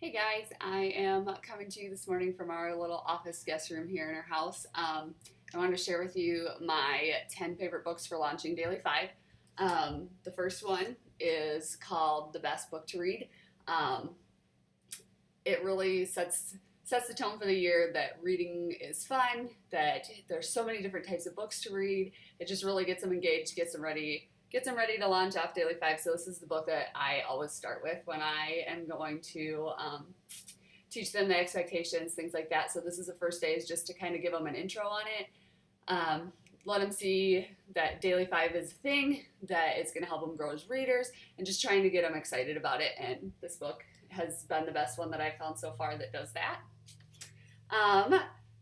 Hey guys, I am coming to you this morning from our little office guest room here in our house. I wanted to share with you my 10 favorite books for launching Daily 5. The first one is called The Best Book to Read. Um, it really sets the tone for the year that reading is fun, that there's so many different types of books to read. It just really gets them engaged, gets them ready to launch off Daily 5. So this is the book that I always start with when I am going to teach them the expectations, things like that. So this is the first day, is just to kind of give them an intro on it. Let them see that Daily 5 is a thing, that it's going to help them grow as readers, and just trying to get them excited about it. And this book has been the best one that I've found so far that does that.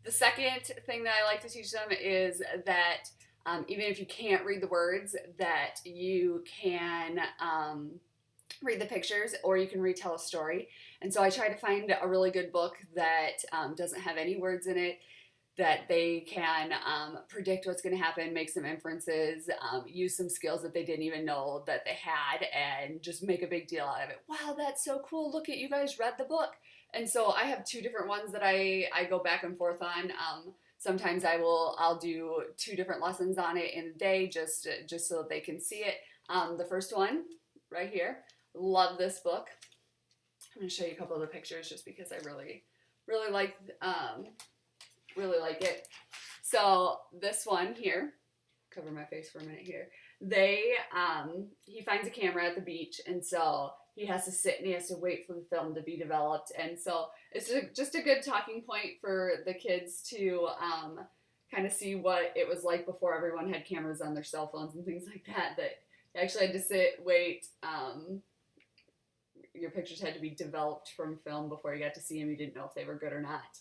The second thing that I like to teach them is that even if you can't read the words, that you can read the pictures, or you can retell a story. And so I try to find a really good book that doesn't have any words in it, that they can predict what's going to happen, make some inferences, use some skills that they didn't even know that they had, and just make a big deal out of it. Wow, that's so cool. Look at you guys read the book. And so I have two different ones that I go back and forth on. Sometimes I'll do two different lessons on it in a day, just so that they can see it. The first one right here, love this book. I'm going to show you a couple of the pictures just because I really like it. So this one here, cover my face for a minute here. He finds a camera at the beach, and so he has to sit and he has to wait for the film to be developed. And so it's just a good talking point for the kids to kind of see what it was like before everyone had cameras on their cell phones and things like that. That you actually had to sit, wait. Your pictures had to be developed from film before you got to see them. You didn't know if they were good or not.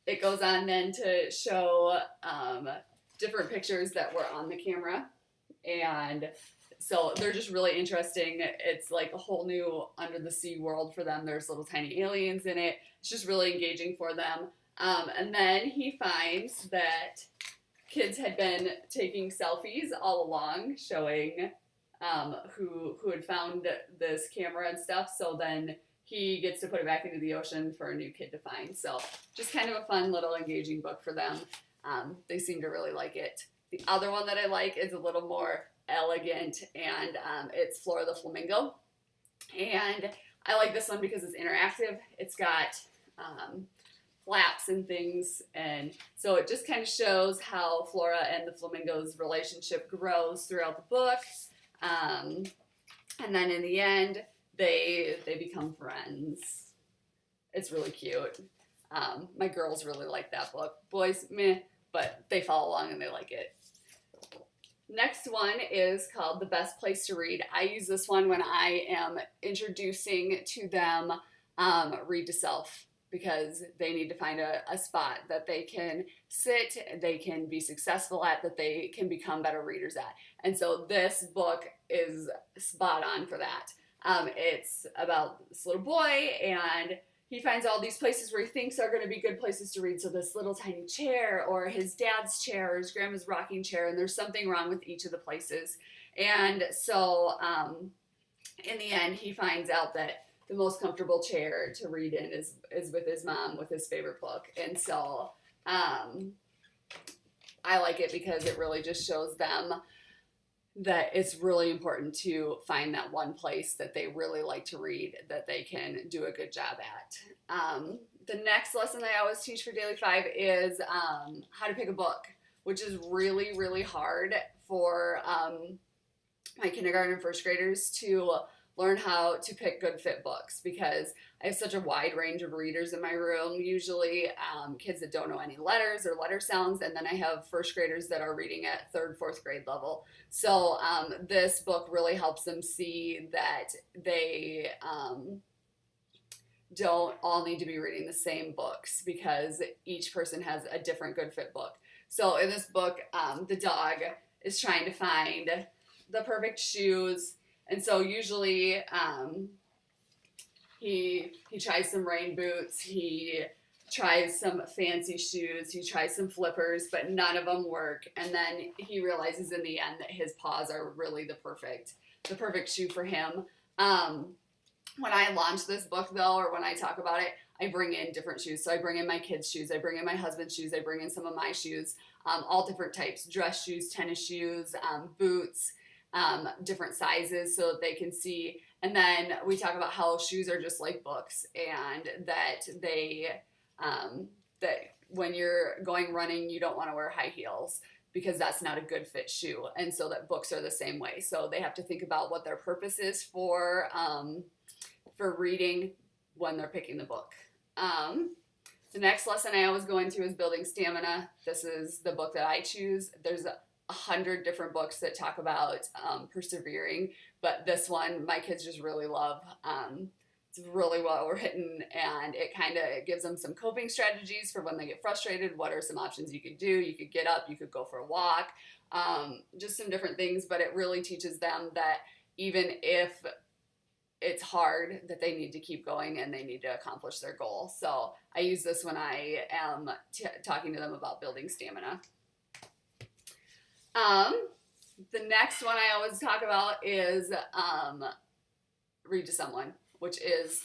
It goes on then to show different pictures that were on the camera, and so they're just really interesting. It's like a whole new under the sea world for them. There's little tiny aliens in it. It's just really engaging for them. And then he finds that kids had been taking selfies all along, showing who had found this camera and stuff. So then he gets to put it back into the ocean for a new kid to find. So just kind of a fun little engaging book for them. They seem to really like it. The other one that I like is a little more elegant, and it's Flora the Flamingo. And I like this one because it's interactive. It's got flaps and things, and so it just kind of shows how Flora and the flamingo's relationship grows throughout the book. And then in the end, they become friends. It's really cute. My girls really like that book. Boys, meh, but they follow along and they like it. Next one is called The Best Place to Read. I use this one when I am introducing to them Read to Self, because they need to find a spot that they can sit, they can be successful at, that they can become better readers at. And so this book is spot on for that. It's about this little boy, and he finds all these places where he thinks are going to be good places to read. So this little tiny chair, or his dad's chair, or his grandma's rocking chair, and there's something wrong with each of the places. And so in the end, he finds out that the most comfortable chair to read in is with his mom, with his favorite book. And so I like it because it really just shows them that it's really important to find that one place that they really like to read, that they can do a good job at. The next lesson I always teach for Daily 5 is how to pick a book, which is really, really hard for my kindergarten and first graders to learn how to pick good fit books, because I have such a wide range of readers in my room, usually kids that don't know any letters or letter sounds, and then I have first graders that are reading at third, fourth grade level. So this book really helps them see that they don't all need to be reading the same books, because each person has a different good fit book. So in this book, the dog is trying to find the perfect shoes. And so usually he tries some rain boots, he tries some fancy shoes, he tries some flippers, but none of them work. And then he realizes in the end that his paws are really the perfect shoe for him. When I launch this book, though, or when I talk about it, I bring in different shoes. So I bring in my kids' shoes, I bring in my husband's shoes, I bring in some of my shoes, all different types, dress shoes, tennis shoes, boots, different sizes so that they can see. And then we talk about how shoes are just like books, and that that when you're going running, you don't want to wear high heels because that's not a good fit shoe. And so that books are the same way. So they have to think about what their purpose is for reading when they're picking the book. The next lesson I always go into is building stamina. This is the book that I choose. There's 100 different books that talk about persevering, but this one my kids just really love. It's really well written, and it kind of gives them some coping strategies for when they get frustrated. What are some options you could do? You could get up, you could go for a walk, just some different things, but it really teaches them that even if it's hard, that they need to keep going and they need to accomplish their goal. So I use this when I am talking to them about building stamina. The next one I always talk about is read to someone, which is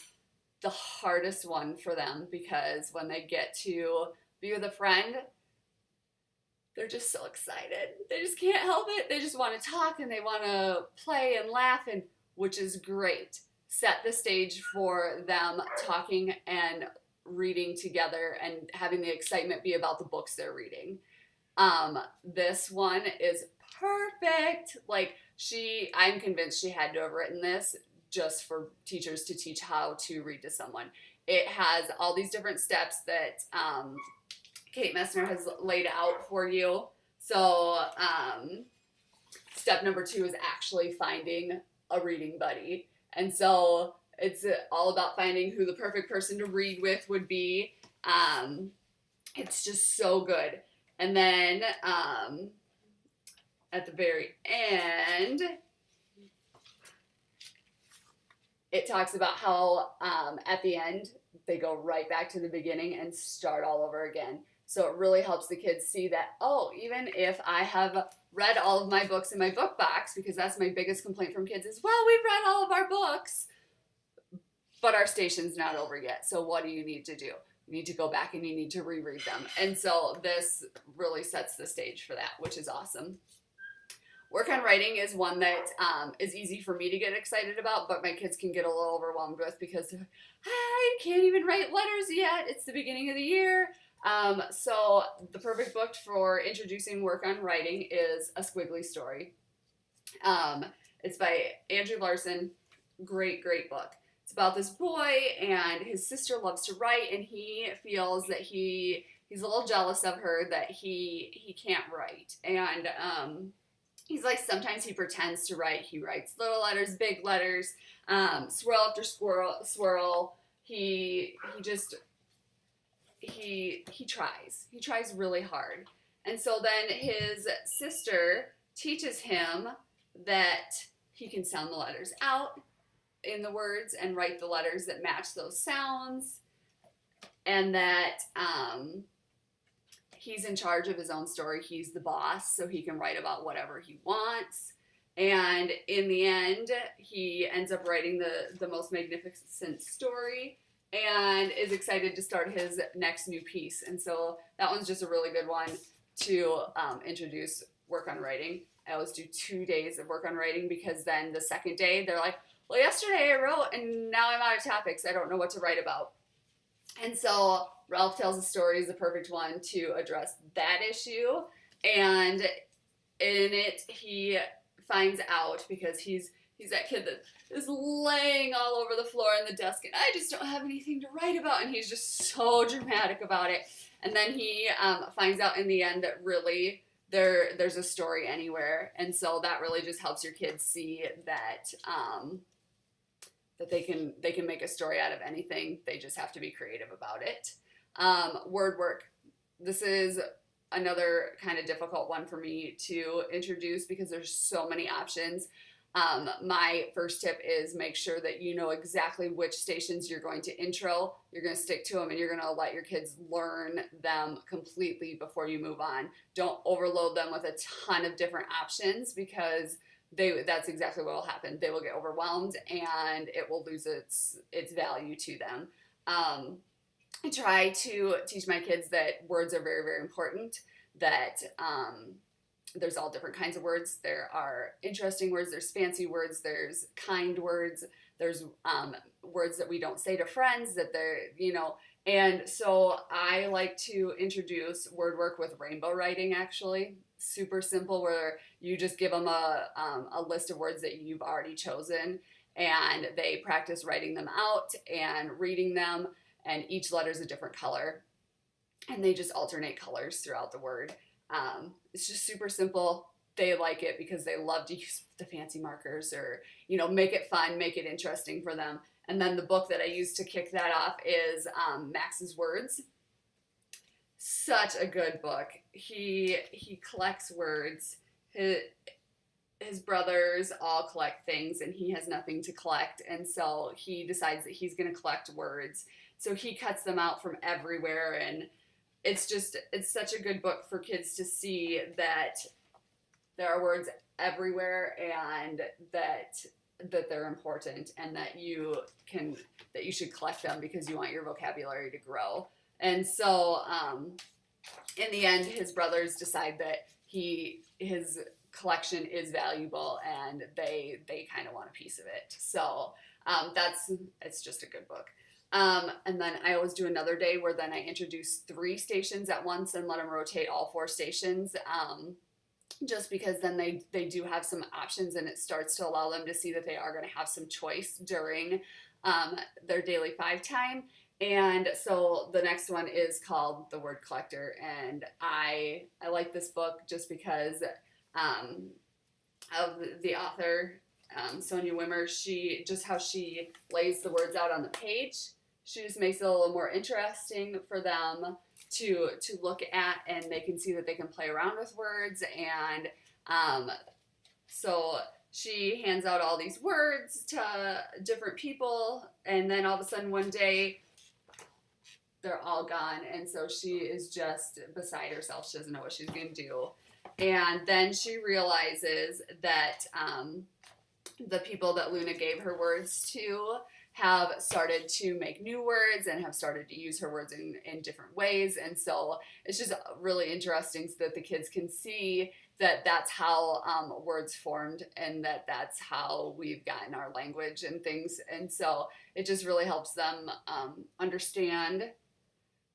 the hardest one for them, because when they get to be with a friend, they're just so excited. They just can't help it. They just want to talk and they want to play and laugh, and which is great. Set the stage for them talking and reading together and having the excitement be about the books they're reading. This one is perfect. Like, I'm convinced she had to have written this just for teachers to teach how to read to someone. It has all these different steps that Kate Messner has laid out for you. So step number 2 is actually finding a reading buddy. And so it's all about finding who the perfect person to read with would be. It's just so good. And then at the very end, it talks about how at the end, they go right back to the beginning and start all over again. So it really helps the kids see that, oh, even if I have read all of my books in my book box, because that's my biggest complaint from kids is, well, we've read all of our books, but our station's not over yet. So what do you need to do? You need to go back and you need to reread them. And so this really sets the stage for that, which is awesome. Work on writing is one that is easy for me to get excited about, but my kids can get a little overwhelmed with because I can't even write letters yet. It's the beginning of the year. So the perfect book for introducing work on writing is A Squiggly Story. It's by Andrew Larson. Great, great book. It's about this boy, and his sister loves to write, and he feels that he's a little jealous of her that he can't write. And he's like, sometimes he pretends to write. He writes little letters, big letters, swirl after swirl. He tries. He tries really hard. And so then his sister teaches him that he can sound the letters out in the words and write the letters that match those sounds, and that he's in charge of his own story. He's the boss, so he can write about whatever he wants. And in the end, he ends up writing the most magnificent story and is excited to start his next new piece. And so that one's just a really good one to introduce work on writing. I always do 2 days of work on writing, because then the second day they're like, well, yesterday I wrote and now I'm out of topics. I don't know what to write about. And so Ralph Tells a Story is the perfect one to address that issue. And in it, he finds out, because he's that kid that is laying all over the floor on the desk, and I just don't have anything to write about, and he's just so dramatic about it. And then he finds out in the end that really there's a story anywhere, and so that really just helps your kids see that that they can make a story out of anything. They just have to be creative about it. Word work. This is another kind of difficult one for me to introduce because there's so many options. My first tip is make sure that you know exactly which stations you're going to intro. You're going to stick to them, and you're going to let your kids learn them completely before you move on. Don't overload them with a ton of different options, because that's exactly what will happen. They will get overwhelmed and it will lose its value to them. I try to teach my kids that words are very, very important, that there's all different kinds of words. There are interesting words, there's fancy words, there's kind words, there's words that we don't say to friends that they're, and so I like to introduce word work with rainbow writing, actually. Super simple, where you just give them a list of words that you've already chosen, and they practice writing them out and reading them, and each letter is a different color, and they just alternate colors throughout the word. It's just super simple. They like it because they love to use the fancy markers, or make it fun, make it interesting for them. And then the book that I use to kick that off is Max's Words. Such a good book. He collects words. His brothers all collect things, and he has nothing to collect, and so he decides that he's going to collect words. So he cuts them out from everywhere, and it's such a good book for kids to see that there are words everywhere, and that they're important, and that you should collect them because you want your vocabulary to grow. And so in the end, his brothers decide that his collection is valuable, and they kind of want a piece of it. So it's just a good book. And then I always do another day where then I introduce 3 stations at once and let them rotate all 4 stations. Just because then they do have some options, and it starts to allow them to see that they are going to have some choice during their daily 5 time. And so the next one is called The Word Collector, and I like this book just because of the author, Sonia Wimmer. How she lays the words out on the page. She just makes it a little more interesting for them to look at, and they can see that they can play around with words. And so she hands out all these words to different people, and then all of a sudden one day they're all gone, and so she is just beside herself. She doesn't know what she's going to do. And then she realizes that the people that Luna gave her words to have started to make new words and have started to use her words in different ways. And so it's just really interesting so that the kids can see that that's how words formed, and that's how we've gotten our language and things. And so it just really helps them understand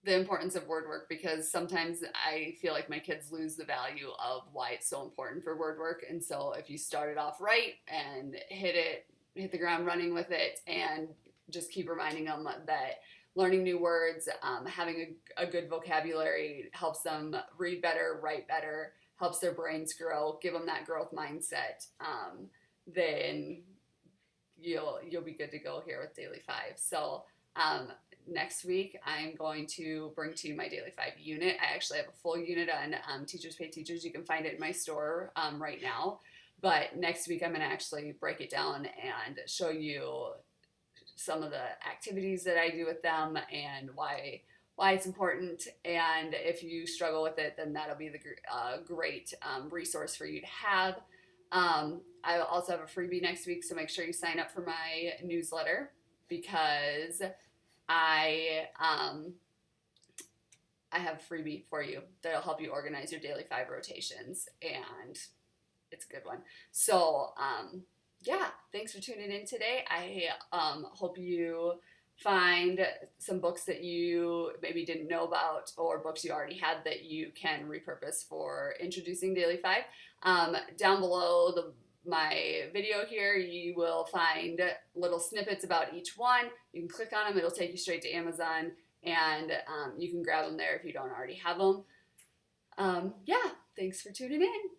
the importance of word work, because sometimes I feel like my kids lose the value of why it's so important for word work. And so if you start it off right and hit the ground running with it, and just keep reminding them that learning new words, having a good vocabulary helps them read better, write better, helps their brains grow, give them that growth mindset, then you'll be good to go here with Daily 5. So next week, I'm going to bring to you my Daily 5 unit. I actually have a full unit on Teachers Pay Teachers. You can find it in my store right now. But next week, I'm going to actually break it down and show you some of the activities that I do with them and why it's important. And if you struggle with it, then that'll be the great resource for you to have. I will also have a freebie next week, so make sure you sign up for my newsletter, because I have a freebie for you that'll help you organize your Daily 5 rotations, and it's a good one. So, yeah, thanks for tuning in today. I hope you find some books that you maybe didn't know about, or books you already had that you can repurpose for introducing Daily 5. Down below my video here, you will find little snippets about each one. You can click on them. It'll take you straight to Amazon, and you can grab them there if you don't already have them. Yeah, thanks for tuning in.